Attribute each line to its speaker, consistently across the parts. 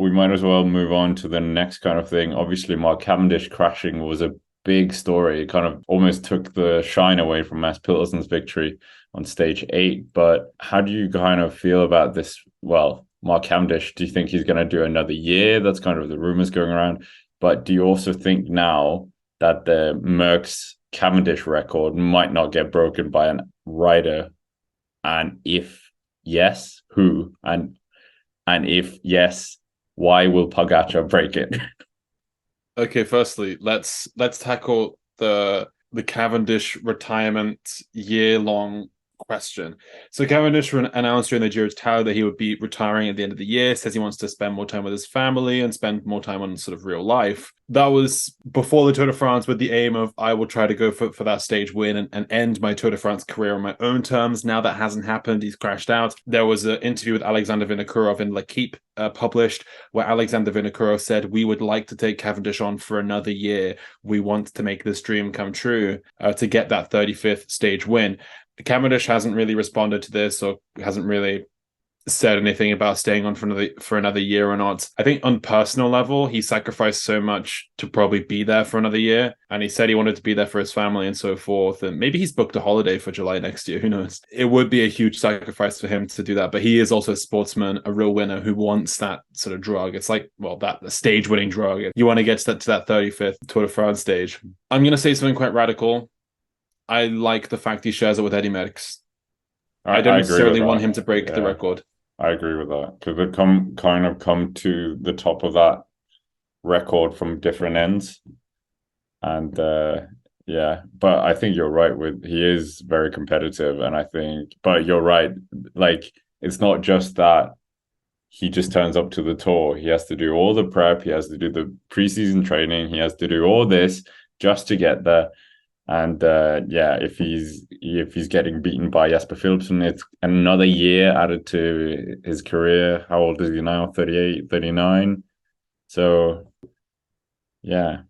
Speaker 1: we might as well move on to the next kind of thing. Obviously, Mark Cavendish crashing was a big story. It kind of almost took the shine away from Mads Pedersen's victory on stage 8. But how do you kind of feel about this? Well, Mark Cavendish, do you think he's going to do another year? That's kind of the rumors going around. But do you also think now that the Merckx Cavendish record might not get broken by an rider? And if yes, who? And if yes, why will Pogacar break it?
Speaker 2: Okay, firstly, let's tackle the Cavendish retirement year-long question. So Cavendish announced during the Giro d'Italia that he would be retiring at the end of the year, says he wants to spend more time with his family and spend more time on sort of real life. That was before the Tour de France with the aim of I will try to go for that stage win and end my Tour de France career on my own terms. Now that hasn't happened. He's crashed out. There was an interview with Alexander Vinokurov in L'Equipe published where Alexander Vinokurov said, we would like to take Cavendish on for another year. We want to make this dream come true to get that 35th stage win. Cavendish hasn't really responded to this or hasn't really said anything about staying on for another year or not. I think on personal level, he sacrificed so much to probably be there for another year. And he said he wanted to be there for his family and so forth. And maybe he's booked a holiday for July next year. Who knows? It would be a huge sacrifice for him to do that. But he is also a sportsman, a real winner who wants that sort of drug. It's like, well, that stage winning drug. You want to get to that 35th Tour de France stage. I'm going to say something quite radical. I like the fact he shares it with Eddy Merckx. I don't necessarily want him to break the record.
Speaker 1: I agree with that because they come to the top of that record from different ends, and but I think you're right. He is very competitive, and but you're right. Like it's not just that he just turns up to the tour. He has to do all the prep. He has to do the preseason training. He has to do all this just to get there. And if he's getting beaten by Jesper Philipsen, it's another year added to his career. How old is he now? 38, 39. So, yeah.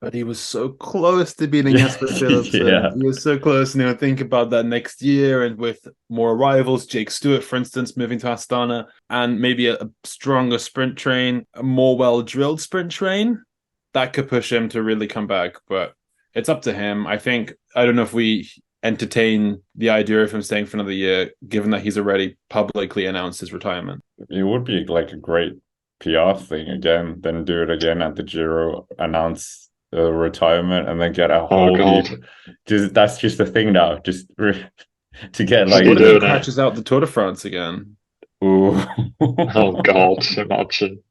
Speaker 2: But he was so close to beating Jesper Philipsen. Yeah. He was so close. And think about that next year and with more arrivals, Jake Stewart, for instance, moving to Astana, and maybe a stronger sprint train, a more well-drilled sprint train, that could push him to really come back. But it's up to him. I don't know if we entertain the idea of him staying for another year, given that he's already publicly announced his retirement.
Speaker 1: It would be like a great PR thing again, then do it again at the Giro, announce the retirement, and then get a whole that's just the thing now. Just to get like
Speaker 2: what if he catches out the Tour de France again?
Speaker 1: Ooh.
Speaker 3: Oh God, imagine.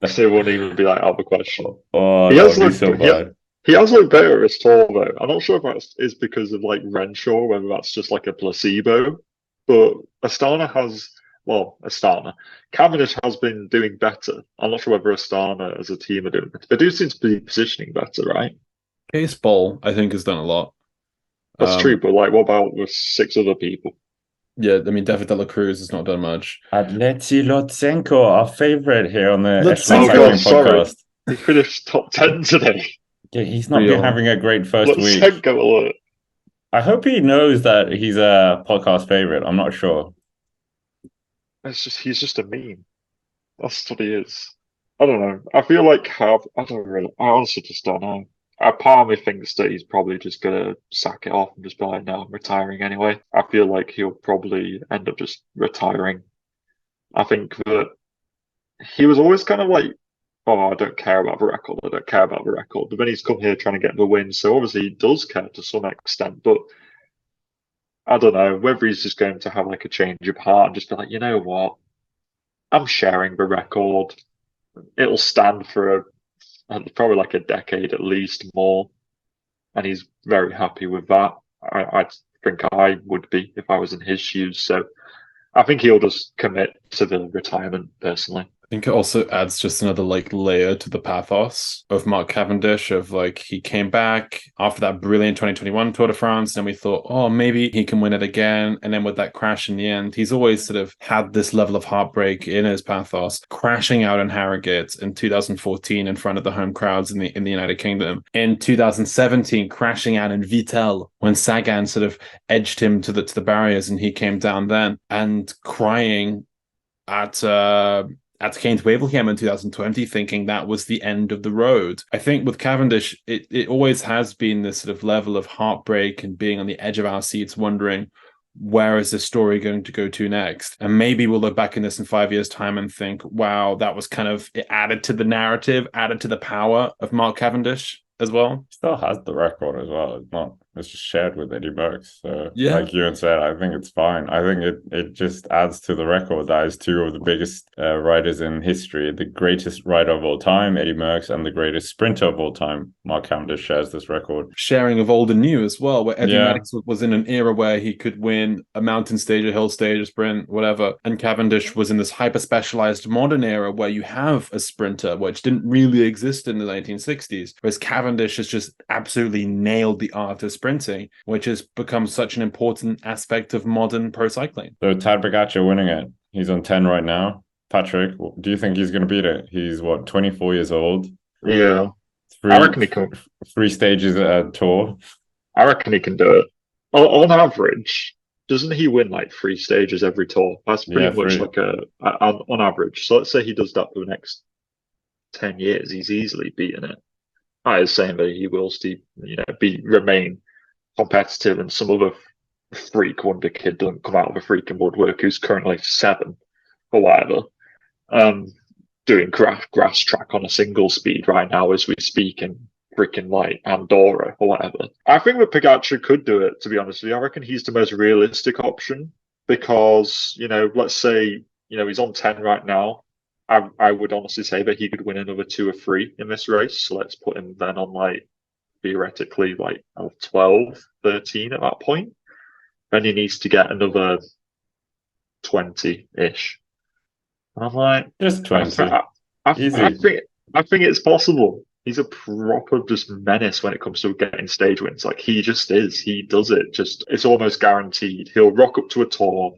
Speaker 3: It wouldn't even be like out of the question.
Speaker 1: Oh, that would be so bad.
Speaker 3: He has looked better at his tour, though. I'm not sure if that is because of like Renshaw, whether that's just like a placebo. But Cavendish has been doing better. I'm not sure whether Astana as a team are doing better. They do seem to be positioning better, right?
Speaker 2: Case Ball, I think, has done a lot.
Speaker 3: That's true, but like, what about the 6 other people?
Speaker 2: Yeah, I mean, David de la Cruz has not done much.
Speaker 1: Alexei Lutsenko, our favorite here on the podcast.
Speaker 3: He finished top 10 today.
Speaker 1: Yeah, he's not been having a great first week.
Speaker 3: Alert.
Speaker 1: I hope he knows that he's a podcast favorite. I'm not sure.
Speaker 3: He's just a meme. That's what he is. I don't know. I feel like I honestly just don't know. A part of me thinks that he's probably just gonna sack it off and just be like, no, I'm retiring anyway. I feel like he'll probably end up just retiring. I think that he was always kind of like, oh, I don't care about the record. I don't care about the record. But then he's come here trying to get the win. So obviously he does care to some extent. But I don't know whether he's just going to have like a change of heart and just be like, you know what? I'm sharing the record. It'll stand for probably like a decade at least more. And he's very happy with that. I think I would be if I was in his shoes. So I think he'll just commit to the retirement personally.
Speaker 2: I think it also adds just another like layer to the pathos of Mark Cavendish of like he came back after that brilliant 2021 Tour de France and we thought, oh, maybe he can win it again. And then with that crash in the end, he's always sort of had this level of heartbreak in his pathos, crashing out in Harrogate in 2014 in front of the home crowds in the United Kingdom. In 2017, crashing out in Vittel when Sagan sort of edged him to the barriers and he came down then, and crying at came to Wevelgem in 2020 thinking that was the end of the road. I think with Cavendish, it always has been this sort of level of heartbreak and being on the edge of our seats, wondering, where is this story going to go to next? And maybe we'll look back in this in 5 years' time and think, wow, that was kind of, it added to the narrative, added to the power of Mark Cavendish as well.
Speaker 1: Still has the record as well. It's just shared with Eddy Merckx. So
Speaker 2: Yeah.
Speaker 1: like you said, I think it's fine. I think it just adds to the record that is two of the biggest riders in history. The greatest rider of all time, Eddy Merckx, and the greatest sprinter of all time, Mark Cavendish, shares this record.
Speaker 2: Sharing of old and new as well, where Eddy Merckx was in an era where he could win a mountain stage, a hill stage, a sprint, whatever. And Cavendish was in this hyper-specialized modern era where you have a sprinter, which didn't really exist in the 1960s. Whereas Cavendish has just absolutely nailed the art of sprinting, which has become such an important aspect of modern pro cycling.
Speaker 1: So Tadej Pogacar winning it. He's on 10 right now. Patrick, do you think he's going to beat it? He's 24 years old.
Speaker 3: Yeah. I reckon he can.
Speaker 1: 3 stages at a tour.
Speaker 3: I reckon he can do it. On average, doesn't he win like 3 stages every tour? That's pretty much like on average. So let's say he does that for the next 10 years. He's easily beaten it. I was saying that he will still, remain competitive, and some other freak wonder kid doesn't come out of a freaking woodwork who's currently 7 or whatever, doing grass track on a single speed right now as we speak in freaking like Andorra or whatever. I think that Pogacar could do it, to be honest with you. I reckon he's the most realistic option because, let's say, he's on 10 right now. I would honestly say that he could win another 2 or 3 in this race. So let's put him then on like theoretically like 12, 13 at that point. Then he needs to get another 20-ish. And I'm like,
Speaker 1: just 20.
Speaker 3: I think it's possible. He's a proper just menace when it comes to getting stage wins. Like he just is. He does it. Just it's almost guaranteed. He'll rock up to a tour,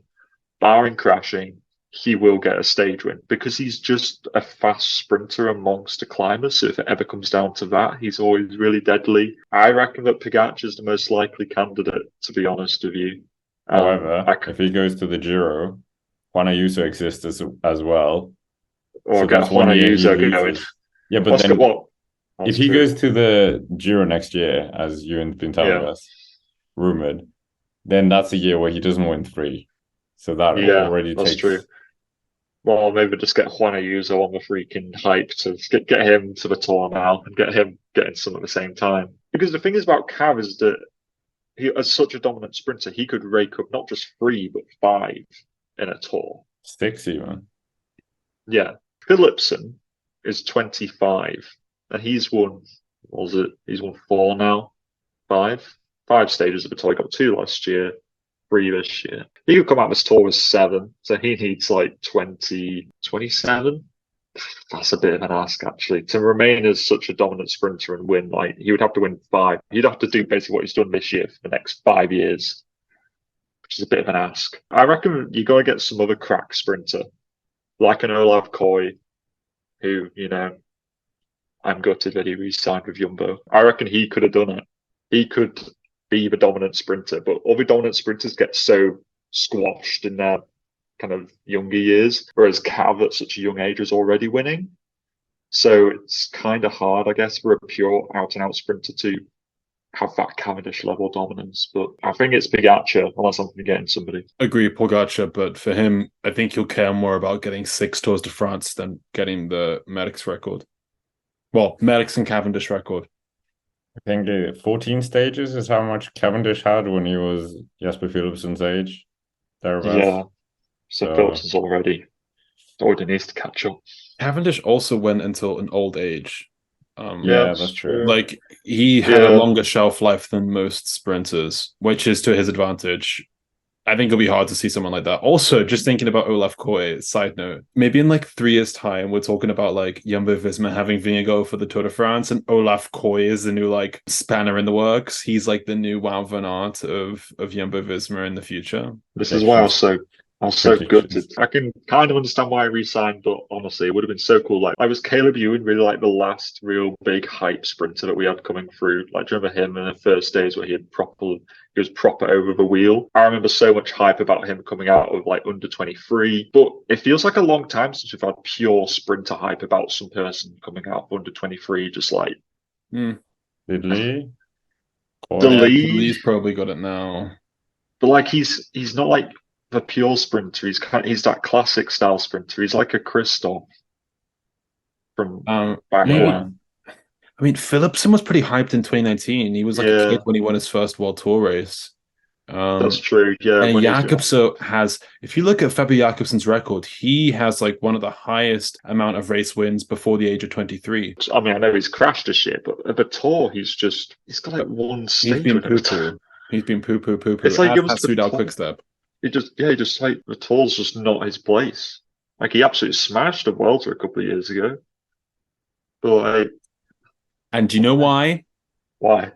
Speaker 3: barring crashing. He will get a stage win because he's just a fast sprinter amongst the climbers. So if it ever comes down to that, he's always really deadly. I reckon that Pogacar is the most likely candidate, to be honest with you.
Speaker 1: However, if he goes to the Giro, Juan Ayuso exists as well.
Speaker 3: Or so get Juan Ayuso going.
Speaker 1: Yeah, but then if he goes to the Giro next year, as you've been telling us, rumored, then that's a year where he doesn't win 3. So that already takes...
Speaker 3: true. Well, maybe just get Juan Ayuso on the freaking hype to get him to the tour now and get him getting some at the same time. Because the thing is about Cav is that he, as such a dominant sprinter, he could rake up not just 3 but 5 in a tour.
Speaker 1: 6 even.
Speaker 3: Yeah. Philipsen is 25 and he's won, he's won 4 now? 5 stages of the tour. He got 2 last year. 3 this year. He could come out this tour with 7, so he needs like 27. That's a bit of an ask, actually. To remain as such a dominant sprinter and win, like he would have to win 5. He'd have to do basically what he's done this year for the next 5 years, which is a bit of an ask. I reckon you got to get some other crack sprinter, like an Olav Koy, who, I'm gutted that he re-signed with Jumbo. I reckon he could have done it. He could be the dominant sprinter, but other dominant sprinters get so squashed in their kind of younger years, whereas Cav at such a young age is already winning. So it's kind of hard, I guess, for a pure out-and-out sprinter to have that Cavendish level dominance. But I think it's Pogacar, unless I'm forgetting somebody.
Speaker 2: Agree, Pogacar, but for him, I think he'll care more about getting 6 Tours de France than getting the Merckx record. Well, Merckx and Cavendish record.
Speaker 1: I think 14 stages is how much Cavendish had when he was Jasper Philipsen's age. Thereabouts.
Speaker 3: Yeah. So Philipsen's already needs to catch up.
Speaker 2: Cavendish also went until an old age.
Speaker 1: Yeah, that's true.
Speaker 2: Like he had a longer shelf life than most sprinters, which is to his advantage. I think it'll be hard to see someone like that. Also, just thinking about Olav Koy, side note, maybe in like 3 years' time, we're talking about like Jumbo-Visma having Vingegaard for the Tour de France, and Olav Koy is the new like spanner in the works. He's like the new Wout van Aert of Jumbo-Visma in the future.
Speaker 3: This is why I was so I was so
Speaker 1: predictions.
Speaker 3: gutted. I can kind of understand why he re-signed, but honestly, it would have been so cool. Like, I was Caleb Ewan really like the last real big hype sprinter that we had coming through. Like, do you remember him in the first days where he was proper over the wheel? I remember so much hype about him coming out of like under 23, but it feels like a long time since we've had pure sprinter hype about some person coming out of under 23, just like
Speaker 1: Lee?
Speaker 3: the
Speaker 2: Yeah,
Speaker 3: lead.
Speaker 2: Lee's probably got it now.
Speaker 3: But like he's not like the pure sprinter. He's that classic style sprinter. He's like a Christoph from back
Speaker 2: Maybe.
Speaker 3: when.
Speaker 2: I mean, Philipsen was pretty hyped in 2019. He was like a
Speaker 3: Yeah,
Speaker 2: kid when he won his first World Tour race.
Speaker 3: that's true. Yeah,
Speaker 2: And
Speaker 3: when he's
Speaker 2: Jakobsen has, if you look at Fabio Jakobsen's record, he has like one of the highest amount of race wins before the age of 23.
Speaker 3: I mean, I know he's crashed a shit, but at the tour, he's got like one
Speaker 2: He's
Speaker 3: stage
Speaker 2: been
Speaker 3: win at the
Speaker 2: poo-poo.
Speaker 3: time.
Speaker 2: He's been poo-poo, poo-poo,
Speaker 3: It's like
Speaker 2: as
Speaker 3: it was
Speaker 2: has
Speaker 3: the
Speaker 2: Soudal
Speaker 3: tour.
Speaker 2: Quickstep.
Speaker 3: He just like the tour's just not his place. Like he absolutely smashed the Vuelta a couple of years ago. But like,
Speaker 2: And do you know why?
Speaker 3: why?